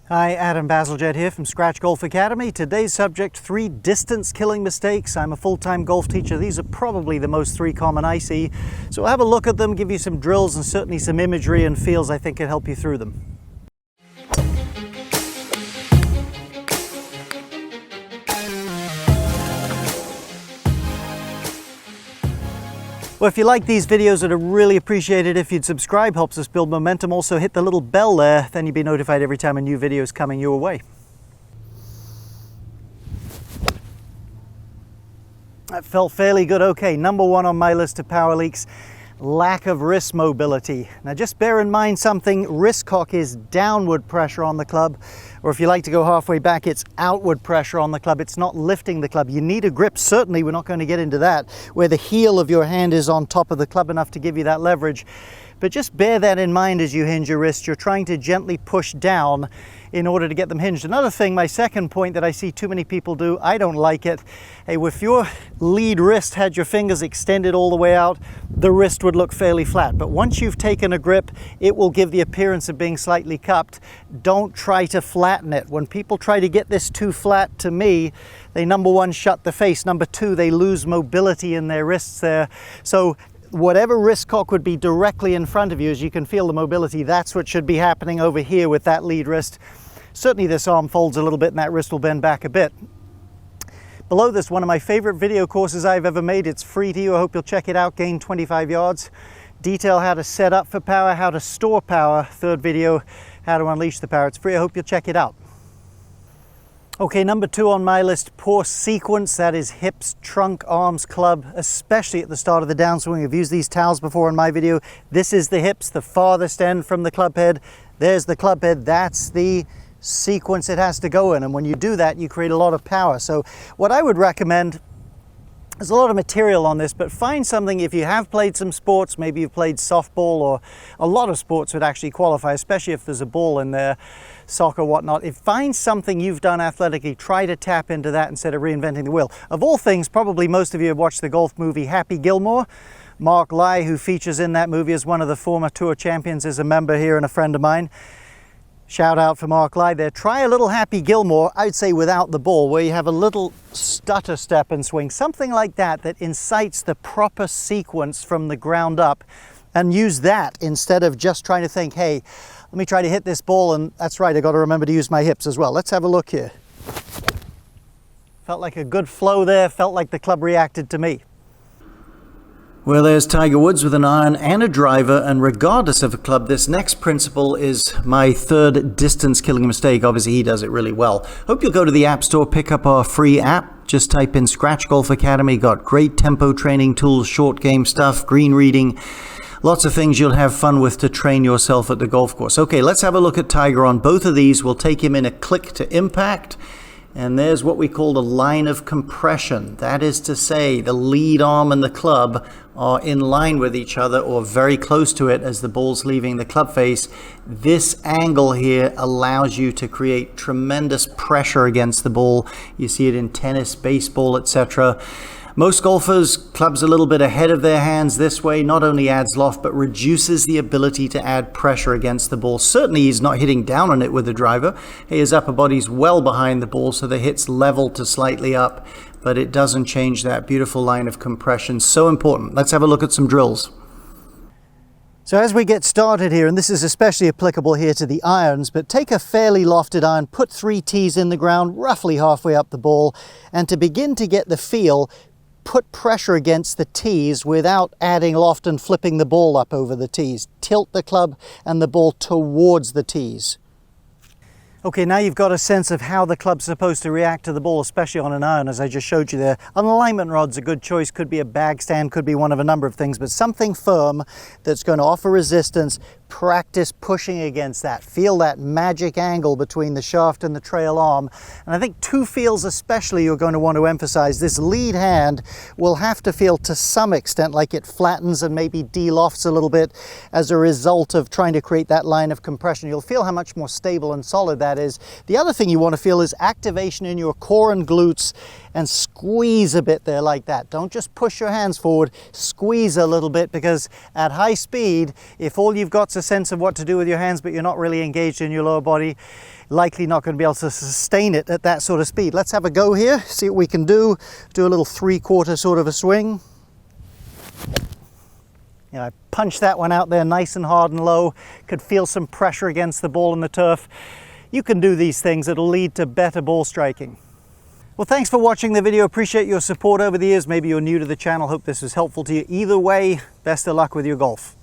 Hi, Adam Bazalgette here from Scratch Golf Academy. Today's subject, 3 distance killing mistakes. I'm a full-time golf teacher. These are probably the most 3 common I see. So we'll have a look at them, give you some drills and certainly some imagery and feels I think can help you through them. Well, if you like these videos, I'd really appreciate it if you'd subscribe. Helps us build momentum. Also hit the little bell there, then you'll be notified every time a new video is coming your way. That felt fairly good. Okay, number 1 on my list of power leaks, lack of wrist mobility. Now just bear in mind something, wrist cock is downward pressure on the club, or if you like to go halfway back, it's outward pressure on the club. It's not lifting the club. You need a grip, certainly, we're not going to get into that, where the heel of your hand is on top of the club enough to give you that leverage. But just bear that in mind as you hinge your wrist. You're trying to gently push down in order to get them hinged. Another thing, my second point that I see too many people do, I don't like it. Hey, if your lead wrist had your fingers extended all the way out, the wrist would look fairly flat. But once you've taken a grip, it will give the appearance of being slightly cupped. Don't try to flatten it. When people try to get this too flat, to me, they, number 1, shut the face. Number 2, they lose mobility in their wrists there. So whatever wrist cock would be directly in front of you, as you can feel the mobility, that's what should be happening over here with that lead wrist. Certainly this arm folds a little bit and that wrist will bend back a bit. Below this, one of my favorite video courses I've ever made. It's free to you. I hope you'll check it out. Gain 25 yards. Detail how to set up for power, how to store power. Third video, how to unleash the power. It's free. I hope you'll check it out. Okay, number 2 on my list, poor sequence. That is hips, trunk, arms, club, especially at the start of the downswing. I've used these towels before in my video. This is the hips, the farthest end from the club head. There's the club head. That's the sequence it has to go in. And when you do that, you create a lot of power. So what I would recommend, there's a lot of material on this, but find something, if you have played some sports, maybe you've played softball, or a lot of sports would actually qualify, especially if there's a ball in there, soccer, whatnot. If find something you've done athletically, try to tap into that instead of reinventing the wheel. Of all things, probably most of you have watched the golf movie Happy Gilmore. Mark Lai, who features in that movie as one of the former tour champions, is a member here and a friend of mine. Shout out for Mark Lai there. Try a little Happy Gilmore, I'd say without the ball, where you have a little stutter step and swing, something like that, that incites the proper sequence from the ground up, and use that instead of just trying to think, hey, let me try to hit this ball, and that's right, I got to remember to use my hips as well. Let's have a look here. Felt like a good flow there, felt like the club reacted to me. Well, there's Tiger Woods with an iron and a driver, and regardless of a club, this next principle is my 3rd distance killing mistake. Obviously, he does it really well. Hope you'll go to the App Store, pick up our free app. Just type in Scratch Golf Academy. Got great tempo training tools, short game stuff, green reading. Lots of things you'll have fun with to train yourself at the golf course. Okay, let's have a look at Tiger on both of these. We'll take him in a click to impact. And there's what we call the line of compression. That is to say, the lead arm and the club are in line with each other or very close to it as the ball's leaving the club face. This angle here allows you to create tremendous pressure against the ball. You see it in tennis, baseball, etc. Most golfers, clubs a little bit ahead of their hands this way, not only adds loft, but reduces the ability to add pressure against the ball. Certainly he's not hitting down on it with the driver. His upper body's well behind the ball, so the hit's level to slightly up, but it doesn't change that beautiful line of compression. So important. Let's have a look at some drills. So as we get started here, and this is especially applicable here to the irons, but take a fairly lofted iron, put 3 tees in the ground, roughly halfway up the ball, and to begin to get the feel, put pressure against the tees without adding loft and flipping the ball up over the tees. Tilt the club and the ball towards the tees. Okay, now you've got a sense of how the club's supposed to react to the ball, especially on an iron, as I just showed you there. An alignment rod's a good choice. Could be a bag stand, could be one of a number of things, but something firm that's going to offer resistance. Practice pushing against that. Feel that magic angle between the shaft and the trail arm. And I think 2 feels especially you're going to want to emphasize. This lead hand will have to feel to some extent like it flattens and maybe de-lofts a little bit as a result of trying to create that line of compression. You'll feel how much more stable and solid that is. The other thing you want to feel is activation in your core and glutes, and squeeze a bit there like that. Don't just push your hands forward, squeeze a little bit, because at high speed, if all you've got perhaps a sense of what to do with your hands, but you're not really engaged in your lower body, likely not going to be able to sustain it at that sort of speed. Let's have a go here, see what we can do. Do a little 3/4 sort of a swing. I punched that one out there nice and hard and low. Could feel some pressure against the ball and the turf. You can do these things. It'll lead to better ball striking. Well, thanks for watching the video. Appreciate your support over the years. Maybe you're new to the channel. Hope this was helpful to you. Either way, best of luck with your golf.